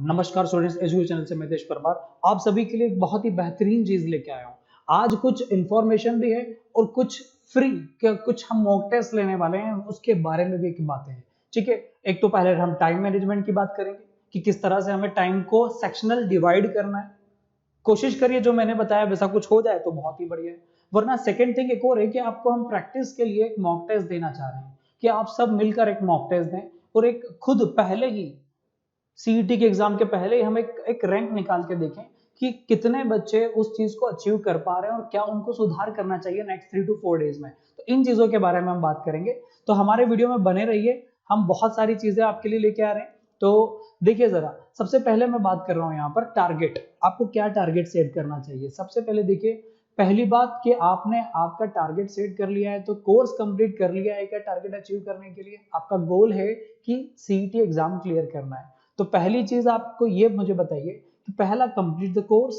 नमस्कार students, education channel से मैं देश परमार आप सभी के लिए एक बहुत ही बेहतरीन चीज लेके आया हूँ। आज कुछ इंफॉर्मेशन भी है और कुछ फ्री कुछ हम मॉक टेस्ट लेने वाले हैं, उसके बारे में भी एक बातें हैं। ठीक है, एक तो पहले हम टाइम मैनेजमेंट की बात करेंगे कि किस तरह से हमें टाइम को सेक्शनल डिवाइड करना है। कोशिश करिए जो मैंने बताया वैसा कुछ हो जाए तो बहुत ही बढ़िया है, वरना सेकंड थिंग एक और है कि आपको हम प्रैक्टिस के लिए एक मॉक टेस्ट देना चाह रहे हैं कि आप सब मिलकर एक मॉक टेस्ट दें और एक खुद पहले ही सीईटी के एग्जाम के पहले ही हम एक रैंक निकाल के देखें कि कितने बच्चे उस चीज को अचीव कर पा रहे हैं और क्या उनको सुधार करना चाहिए नेक्स्ट 3 to 4 डेज में। तो इन चीजों के बारे में हम बात करेंगे, तो हमारे वीडियो में बने रहिए। हम बहुत सारी चीजें आपके लिए लेके आ रहे हैं। तो देखिए जरा, सबसे पहले मैं बात कर रहा हूं यहाँ पर टारगेट। आपको क्या टारगेट सेट करना चाहिए? सबसे पहले देखिए, पहली बात कि आपने आपका टारगेट सेट कर लिया है तो कोर्स कंप्लीट कर लिया है क्या? टारगेट अचीव करने के लिए आपका गोल है कि सीईटी एग्जाम क्लियर करना है। तो पहली चीज आपको ये मुझे बताइए कि पहला complete the course.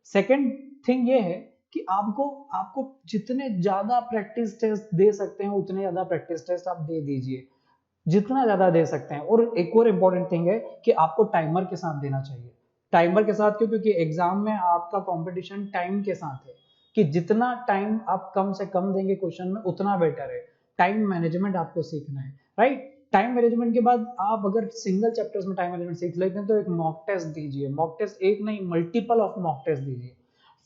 Second thing ये है कि आपको आपको जितने ज्यादा प्रैक्टिस टेस्ट दे सकते हैं उतने ज्यादा प्रैक्टिस टेस्ट आप दे दीजिए, जितना ज्यादा दे सकते हैं। और एक और इंपॉर्टेंट थिंग है कि आपको टाइमर के साथ देना चाहिए। टाइमर के साथ क्यों? क्योंकि एग्जाम में आपका कंपटीशन टाइम के साथ है कि जितना टाइम आप कम से कम देंगे क्वेश्चन में उतना बेटर है। टाइम मैनेजमेंट आपको सीखना है, राइट। टाइम मैनेजमेंट के बाद आप अगर सिंगल चैप्टर्स में टाइम मैनेजमेंट सीख लेते हैं तो एक मॉक टेस्ट दीजिए। मॉक टेस्ट एक नहीं, मल्टीपल ऑफ मॉक टेस्ट दीजिए,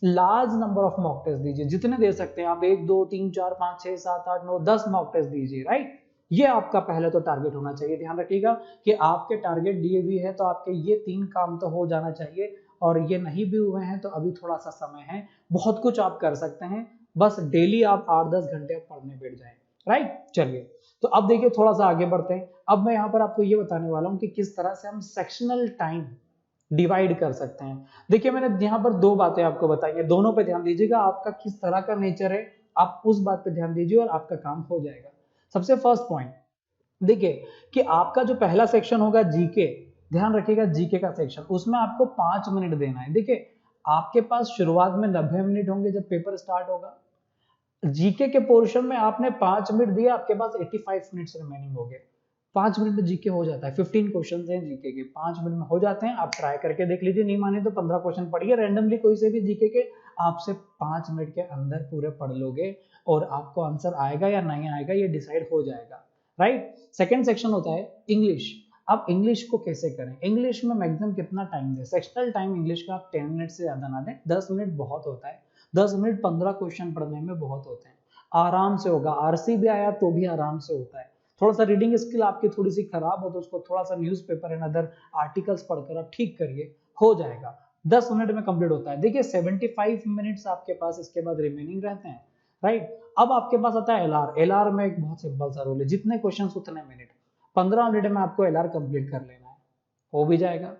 large number of mock test दीजिए, जितने दे सकते हैं आप। 1 2 3 4 5 6 7 8 9 10 मॉक टेस्ट दीजिए, राइट। ये आपका पहले तो टारगेट होना चाहिए। ध्यान रखिएगा कि आपके टारगेट दिए हुए है तो आपके ये 3 काम तो हो जाना चाहिए, और ये नहीं भी हुए हैं तो अभी थोड़ा सा समय है, बहुत कुछ आप कर सकते हैं। बस डेली आप 8-10 घंटे पढ़ने बैठ जाएं, राइट। चलिए, तो अब देखिए थोड़ा सा आगे बढ़ते हैं। अब मैं यहाँ पर आपको ये बताने वाला हूँ कि किस तरह से हम सेक्शनल टाइम डिवाइड कर सकते हैं। देखिए, मैंने यहाँ पर 2 बातें आपको बताई है, दोनों पे ध्यान दीजिएगा। आपका किस तरह का नेचर है आप उस बात पे ध्यान दीजिए और आपका काम हो जाएगा। सबसे फर्स्ट पॉइंट देखिए कि आपका जो पहला सेक्शन होगा जीके, ध्यान रखिएगा जीके का सेक्शन, उसमें आपको 5 मिनट देना है। देखिए, आपके पास शुरुआत में 90 मिनट होंगे जब पेपर स्टार्ट होगा। जीके के पोर्शन में आपने 5 मिनट दिया, आपके पास 85 मिनट्स रिमेनिंग हो गए। 5 मिनट में जीके हो जाता है। 15 क्वेश्चन हैं जीके के, 5 मिनट में हो जाते हैं। आप ट्राई करके देख लीजिए, नहीं माने तो 15 क्वेश्चन पढ़िए रैंडमली कोई से भी जीके के। आपसे 5 मिनट के अंदर पूरे पढ़ लोगे और आपको आंसर आएगा या नहीं आएगा ये डिसाइड हो जाएगा, राइट। सेकेंड सेक्शन होता है इंग्लिश। अब इंग्लिश को कैसे करें? इंग्लिश में मैक्सिमम कितना टाइम दें? सेक्शनल टाइम इंग्लिश का आप 10 मिनट से ज्यादा ना दें, 10 मिनट बहुत होता है। 10 मिनट 15 क्वेश्चन पढ़ने में बहुत होते हैं, आराम से होगा। आरसी भी आया तो भी आराम से होता है। थोड़ा सा रीडिंग स्किल आपकी थोड़ी सी खराब हो तो उसको थोड़ा सा न्यूज़पेपर एंड अदर आर्टिकल्स पढ़कर आप ठीक करिए, हो जाएगा। 10 मिनट में कंप्लीट होता है। देखिए 75 मिनट्स आपके पास इसके बाद रिमेनिंग रहते हैं, राइट। अब आपके पास आता है एलआर। एलआर में एक बहुत सिंपल सा रूल है, जितने क्वेश्चन उतने मिनट। 15 मिनट में आपको एलआर कंप्लीट कर लेना है, हो भी जाएगा,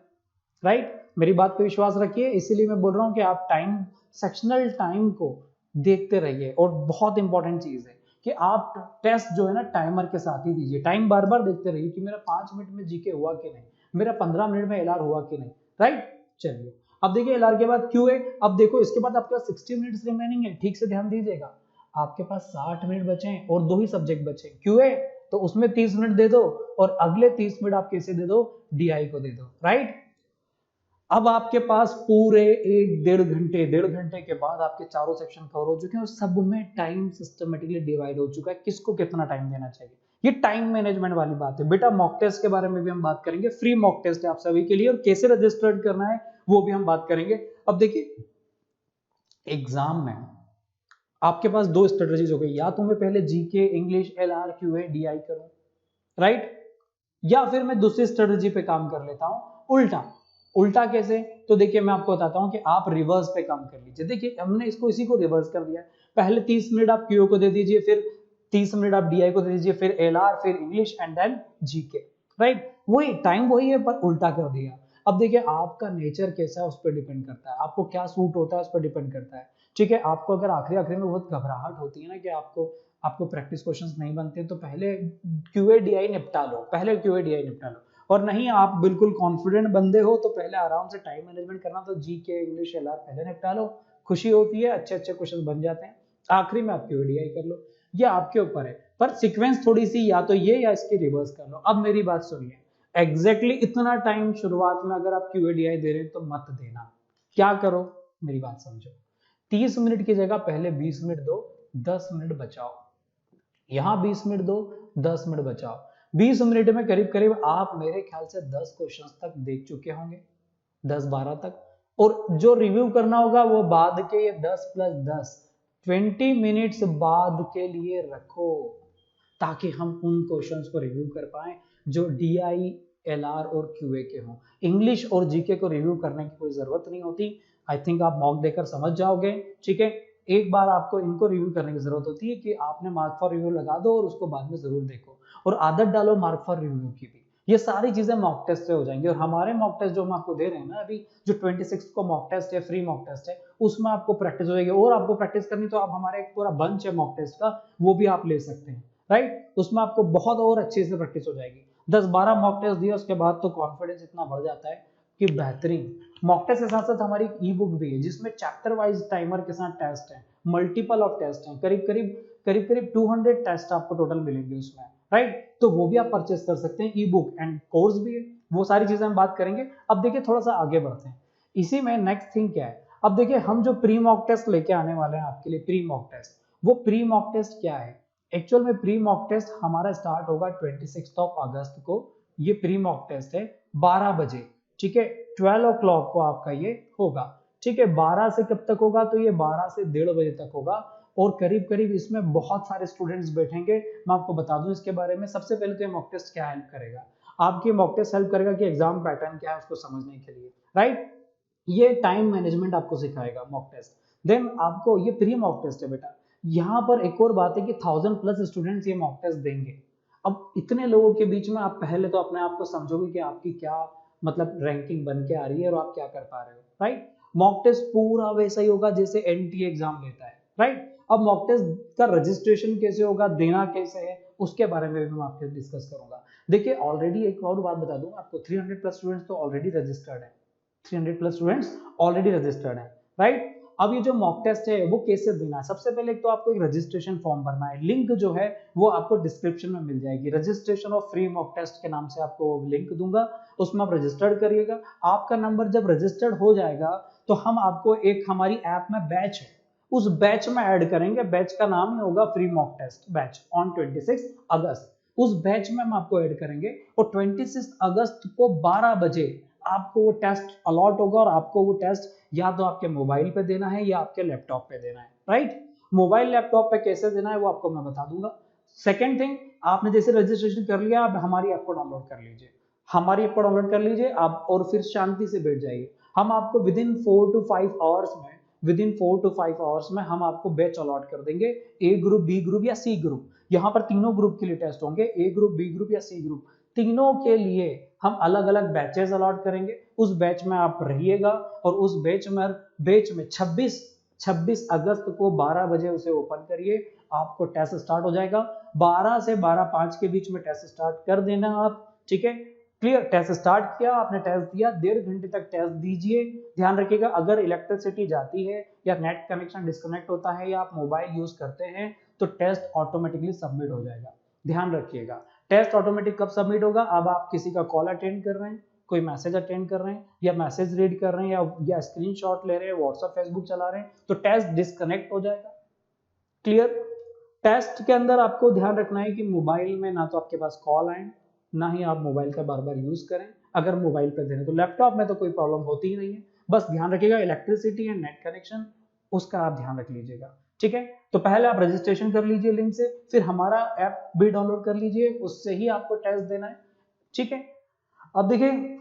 राइट। मेरी बात पे विश्वास रखिए, इसीलिए मैं बोल रहा हूँ कि आप टाइम, सेक्शनल टाइम को देखते रहिए। और बहुत इंपॉर्टेंट चीज है कि आप टेस्ट जो है ना टाइमर के साथ ही दीजिए। टाइम बार बार देखते रहिए कि मेरा 5 मिनट में जीके हुआ कि नहीं, मेरा 15 मिनट में एलआर हुआ कि नहीं, राइट। चलिए, अब देखिए एलआर के बाद क्यूए। अब देखो इसके बाद आपके पास 60 मिनट्स रिमेनिंग है, ठीक से ध्यान दीजिएगा। आपके पास 60 मिनट बचे हैं और 2 ही सब्जेक्ट बचे। क्यूए तो उसमें 30 मिनट दे दो और अगले 30 मिनट आप कैसे दे दो? डीआई को दे दो, राइट। अब आपके पास पूरे 1-1.5 घंटे के बाद आपके चारों सेक्शन कवर हो चुके हैं और सब में टाइम सिस्टमेटिकली डिवाइड हो चुका है किसको कितना टाइम देना चाहिए। ये टाइम मैनेजमेंट वाली बात है। बेटा मॉक टेस्ट के बारे में भी हम बात करेंगे, फ्री मॉक टेस्ट है आप सभी के लिए, और कैसे रजिस्टर्ड करना है वो भी हम बात करेंगे। अब देखिए, एग्जाम में आपके पास 2 स्ट्रेटजीज हो गई, या तो मैं पहले GK, English, LR, QA, DI करूं, राइट, या फिर मैं दूसरी स्ट्रेटजी पे काम कर लेता हूं, उल्टा। उल्टा कैसे? तो देखिए मैं आपको बताता हूं कि आप रिवर्स पे काम कर लीजिए। देखिए हमने इसको इसी को रिवर्स कर दिया। पहले 30 मिनट आप क्यूओ को दे दीजिए, फिर 30 मिनट आप डीआई को दे दीजिए, फिर एलआर, फिर English and then GK, right. वही टाइम वही है पर उल्टा कर दिया। अब देखिए आपका नेचर कैसा है उस पर डिपेंड करता है, आपको क्या सूट होता है उस पर डिपेंड करता है, ठीक है। आपको अगर आखिरी आखिरी में बहुत घबराहट होती है ना कि आपको प्रैक्टिस क्वेश्चंस नहीं बनते, तो पहले क्यूए डीआई निपटा लो, पहले क्यूए डीआई निपटा लो। और नहीं आप बिल्कुल कॉन्फिडेंट बंदे हो तो पहले आराम से टाइम मैनेजमेंट करना, तो जीके, इंग्लिश, एलआर पहले निपटा लो, खुशी होती है, अच्छे अच्छे क्वेश्चन बन जाते हैं। आखिरी में आप क्यूए डीआई कर लो, ये आपके ऊपर है। पर सीक्वेंस थोड़ी सी या तो ये या इसके रिवर्स कर लो। अब मेरी बात सुनिए, एग्जैक्टली इतना टाइम शुरुआत में अगर आप क्यूएडीआई दे रहे हैं तो मत देना। क्या करो, मेरी बात समझो, 30 मिनट की जगह पहले 20 मिनट दो, 10 मिनट बचाओ, यहां 20 मिनट दो, 10 मिनट बचाओ। 20 मिनट में करीब करीब आप मेरे ख्याल से 10 क्वेश्चंस तक देख चुके होंगे, 10-12 तक। और जो रिव्यू करना होगा वो बाद के ये 10+10 20 मिनट्स बाद के लिए रखो, ताकि हम उन क्वेश्चंस को रिव्यू कर पाए जो डीआई, एलआर और क्यूए के हों। इंग्लिश और जीके को रिव्यू करने की कोई जरूरत नहीं होती। आई थिंक आप मॉक देकर समझ जाओगे, ठीक है। एक बार आपको इनको रिव्यू करने की जरूरत होती है कि आपने मार्क फॉर रिव्यू लगा दो और उसको बाद में जरूर देखो, और आदत डालो मार्क फॉर रिव्यू की भी। ये सारी चीजें मॉक टेस्ट से हो जाएंगी। और हमारे मॉक टेस्ट जो हम आपको दे रहे हैं ना अभी, जो 26 को मॉक टेस्ट है, फ्री मॉक टेस्ट है, उसमें आपको प्रैक्टिस हो जाएगी। और आपको प्रैक्टिस करनी तो आप हमारे एक पूरा बंच है मॉक टेस्ट का, वो भी आप ले सकते हैं, राइट। उसमें आपको बहुत और अच्छे से प्रैक्टिस हो जाएगी। 10-12 मॉक टेस्ट दिया उसके बाद तो कॉन्फिडेंस इतना बढ़ जाता है कि बेहतरीन। मॉक टेस्ट के साथ साथ हमारी ई बुक भी है जिसमें चैप्टर वाइज टाइमर के साथ टेस्ट है, मल्टीपल ऑफ टेस्ट हैं, करीब 200 टेस्ट आपको टोटल मिलेंगे उसमें, राइट। तो वो भी आप परचेस कर सकते हैं, ई बुक एंड कोर्स भी है। वो सारी चीजें हम बात करेंगे। अब देखिए थोड़ा सा आगे बढ़ते हैं। इसी में नेक्स्ट थिंग क्या है, अब देखिए हम जो प्री मॉक टेस्ट लेके आने वाले हैं आपके लिए, प्री मॉक टेस्ट, वो प्री मॉक टेस्ट क्या है? एक्चुअल में प्री मॉक टेस्ट हमारा स्टार्ट होगा 26 अगस्त को। ये प्री मॉक टेस्ट है 12 बजे, ठीक है। 12 o'clock को आपका ये होगा, ठीक है। 12 से कब तक होगा? तो ये 12 से 1:30 बजे तक होगा। और करीब करीब इसमें बहुत सारे स्टूडेंट्स बैठेंगे। मैं आपको बता दूं इसके बारे में। सबसे पहले तो ये मॉक टेस्ट क्या हेल्प करेगा? आपकी मॉक टेस्ट हेल्प करेगा कि एग्जाम पैटर्न क्या है उसको समझने के लिए, राइट। ये टाइम मैनेजमेंट आपको सिखाएगा मॉक टेस्ट। देन आपको, ये प्री मॉक टेस्ट है बेटा। यहाँ पर एक और बात है कि 1000+ स्टूडेंट्स ये मॉक टेस्ट देंगे। अब इतने लोगों के बीच में आप पहले तो अपने आप को समझोगे कि आपकी क्या मतलब रैंकिंग बन के आ रही है और आप क्या कर पा रहे हो, राइट। मॉक टेस्ट पूरा वैसा ही होगा जैसे एनटीए एग्जाम लेता है, राइट। अब मॉक टेस्ट का रजिस्ट्रेशन कैसे होगा, देना कैसे है, उसके बारे में भी मैं आपके डिस्कस करूंगा। देखिए ऑलरेडी एक और बात बता दूं आपको, 300+ स्टूडेंट्स तो ऑलरेडी रजिस्टर्ड है, 300+ स्टूडेंट्स ऑलरेडी रजिस्टर्ड है, राइट। अब ये जो मॉक टेस्ट है वो कैसे देना है? सबसे पहले एक तो आपको एक रजिस्ट्रेशन फॉर्म भरना है। लिंक जो है वो आपको डिस्क्रिप्शन में मिल जाएगी। Registration of free mock test के नाम से आपको लिंक दूंगा, उसमें आप रजिस्टर्ड करिएगा। आपका नंबर जब रजिस्टर्ड हो जाएगा तो हम आपको एक, हमारी ऐप में बैच है, उस बैच में ऐड करेंगे। बैच का नाम ही होगा free mock test batch on 26 अगस्त। उस बैच में हम आपको ऐड करेंगे और 26 अगस्त को 12 बजे आपको वो टेस्ट अलॉट होगा। और आपको वो टेस्ट या तो आपके मोबाइल पे देना है या आपके लैपटॉप पे देना है, राइट। मोबाइल लैपटॉप पे कैसे देना है वो आपको मैं बता दूंगा। सेकेंड थिंग, आपने जैसे रजिस्ट्रेशन कर लिया, आप हमारी ऐप को डाउनलोड कर लीजिए, हमारी ऐप को डाउनलोड कर लीजिए आप, और फिर शांति से बैठ जाइए। हम आपको विदिन 4 to 5 आवर्स में, विदिन 4 to 5 आवर्स में हम आपको बैच अलॉट कर देंगे। ए ग्रुप, बी ग्रुप या सी ग्रुप, यहाँ पर तीनों ग्रुप के लिए टेस्ट होंगे, ए ग्रुप, बी ग्रुप या सी ग्रुप, तीनों के लिए हम अलग अलग बैचेस अलॉट करेंगे। उस बैच में आप रहिएगा और उस बैच में 26 अगस्त को 12 बजे उसे ओपन करिए, आपको टेस्ट स्टार्ट हो जाएगा। 12 से 12:05 के बीच में टेस्ट स्टार्ट कर देना आप, ठीक है। क्लियर, टेस्ट स्टार्ट किया आपने, टेस्ट दिया, 1.5 घंटे तक टेस्ट दीजिए। ध्यान रखिएगा अगर इलेक्ट्रिसिटी जाती है या नेट कनेक्शन डिस्कनेक्ट होता है या आप मोबाइल यूज करते हैं तो टेस्ट ऑटोमेटिकली सबमिट हो जाएगा। ध्यान रखिएगा टेस्ट ऑटोमेटिक कब सबमिट होगा? अब आप किसी का कॉल अटेंड कर रहे हैं, कोई मैसेज अटेंड कर रहे हैं या मैसेज रीड कर रहे हैं या स्क्रीनशॉट ले रहे हैं, व्हाट्सएप फेसबुक चला रहे हैं, तो टेस्ट डिस्कनेक्ट हो जाएगा। क्लियर। टेस्ट के अंदर आपको ध्यान रखना है कि मोबाइल में ना तो आपके पास कॉल आए, ना ही आप मोबाइल का बार बार यूज करें। अगर मोबाइल पे दे रहे तो लैपटॉप में तो कोई प्रॉब्लम होती ही नहीं है। बस ध्यान रखिएगा इलेक्ट्रिसिटी एंड नेट कनेक्शन, उसका आप ध्यान रख लीजिएगा, ठीक है। तो पहले आप रजिस्ट्रेशन कर लीजिए लिंक से, फिर हमारा ऐप भी डाउनलोड कर लीजिए, उससे ही आपको टेस्ट देना है, ठीक है। अब देखिए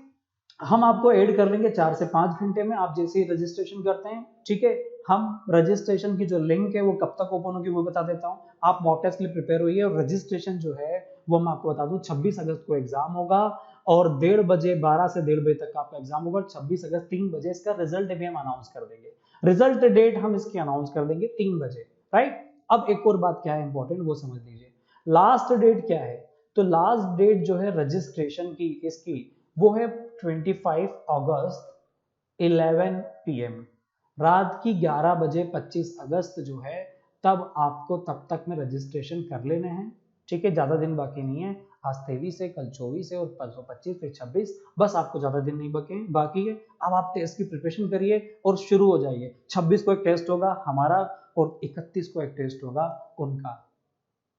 हम आपको ऐड कर लेंगे 4 से 5 घंटे में, आप जैसे ही रजिस्ट्रेशन करते हैं, ठीक है। हम रजिस्ट्रेशन की जो लिंक है वो कब तक ओपन होगी वो बता देता हूँ। आप मॉक टेस्ट के लिए प्रिपेयर होइए। और रजिस्ट्रेशन जो है वो मैं आपको बता दूं 26 अगस्त को एग्जाम होगा और 1:30 बजे, 12 से 1:30 बजे तक आपका एग्जाम होगा। 26 अगस्त 3 बजे इसका रिजल्ट भी हम अनाउंस कर देंगे। रिजल्ट डेट हम इसकी अनाउंस कर देंगे 3 बजे, राइट। अब एक और बात क्या है इंपॉर्टेंट वो समझ लीजिए। लास्ट डेट क्या है? तो लास्ट डेट जो है रजिस्ट्रेशन की इसकी वो है 25 अगस्त 11 PM, रात की 11 बजे 25 अगस्त जो है, तब आपको तब तक में रजिस्ट्रेशन कर लेने हैं, ठीक है। ज्यादा दिन बाकी नहीं है। आज 23 है, कल 24 है और परसों 25, फिर 26, बस आपको ज्यादा दिन नहीं बाकी है। अब आप टेस्ट की प्रिपरेशन करिए और शुरू हो जाइए। 26 को एक टेस्ट होगा हमारा और 31 को एक टेस्ट होगा उनका।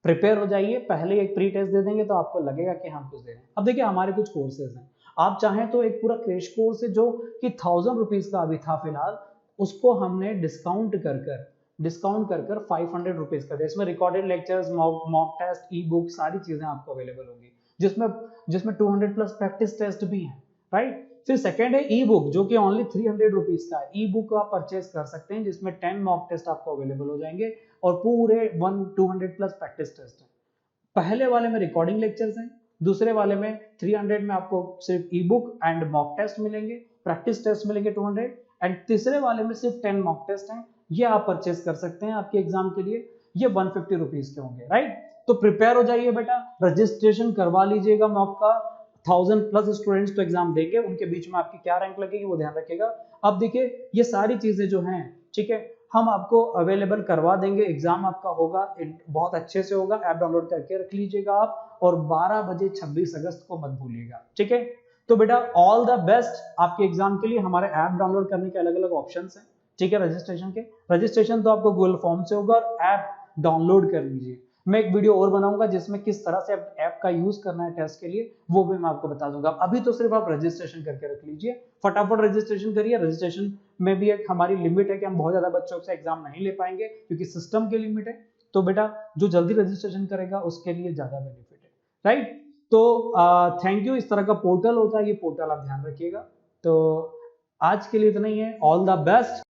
प्रिपेयर हो जाइए, पहले एक प्री टेस्ट दे देंगे तो आपको लगेगा कि हम कुछ दे रहे हैं। अब देखिए हमारे कुछ कोर्सेज हैं, आप चाहें तो एक पूरा क्रैश कोर्स है जो कि 1000 रुपीज का अभी था फिलहाल, उसको हमने डिस्काउंट कर कर 500 रुपीज का दिया। इसमें recorded lectures, mock test, e book, सारी चीजें आपको अवेलेबल होंगी, जिसमें जिसमें 200 प्लस प्रैक्टिस टेस्ट भी हैं, राइट। फिर सेकंड है ई बुक, जो कि ओनली 300 रुपीज का है। ई बुक आप परचेज कर सकते हैं, जिसमें 10 मॉक टेस्ट आपको अवेलेबल हो जाएंगे और पूरे 200 प्लस प्रैक्टिस टेस्ट है। पहले वाले में रिकॉर्डिंग लेक्चर्स हैं, दूसरे वाले में 300 में आपको सिर्फ e book and mock test मिलेंगे, प्रैक्टिस टेस्ट मिलेंगे 200, एंड तीसरे वाले में सिर्फ 10 मॉक टेस्ट हैं। ये आप परचेज कर सकते हैं आपके एग्जाम के लिए, ये 150 रुपीज के होंगे, राइट। तो प्रिपेयर हो जाइए बेटा, रजिस्ट्रेशन करवा लीजिएगा मॉक का। 1000 प्लस स्टूडेंट्स तो एग्जाम देंगे, उनके बीच में आपकी क्या रैंक लगेगी वो ध्यान रखिएगा। अब देखिए ये सारी चीजें जो हैं, ठीक है, हम आपको अवेलेबल करवा देंगे। एग्जाम आपका होगा, बहुत अच्छे से होगा, ऐप डाउनलोड करके रख लीजिएगा आप, और 12 बजे 26 अगस्त को मत भूलिएगा, ठीक है। तो बेटा ऑल द बेस्ट आपके एग्जाम के लिए। हमारे ऐप डाउनलोड करने के अलग अलग ऑप्शंस हैं, ठीक है। रजिस्ट्रेशन तो आपको गूगल फॉर्म से होगा, और ऐप डाउनलोड कर लीजिए। मैं एक वीडियो और बनाऊंगा जिसमें किस तरह से ऐप का यूज करना है टेस्ट के लिए, वो भी मैं आपको बता दूंगा। अभी तो सिर्फ आप रजिस्ट्रेशन करके रख लीजिए, फटाफट रजिस्ट्रेशन करिए। रजिस्ट्रेशन में भी एक हमारी लिमिट है कि हम बहुत ज्यादा बच्चों से एग्जाम नहीं ले पाएंगे, क्योंकि सिस्टम की लिमिट है। तो बेटा जो जल्दी रजिस्ट्रेशन करेगा उसके लिए ज्यादा बेनिफिट है, राइट। तो थैंक यू। इस तरह का पोर्टल होता है, ये पोर्टल आप ध्यान रखिएगा। तो आज के लिए इतना ही है, ऑल द बेस्ट।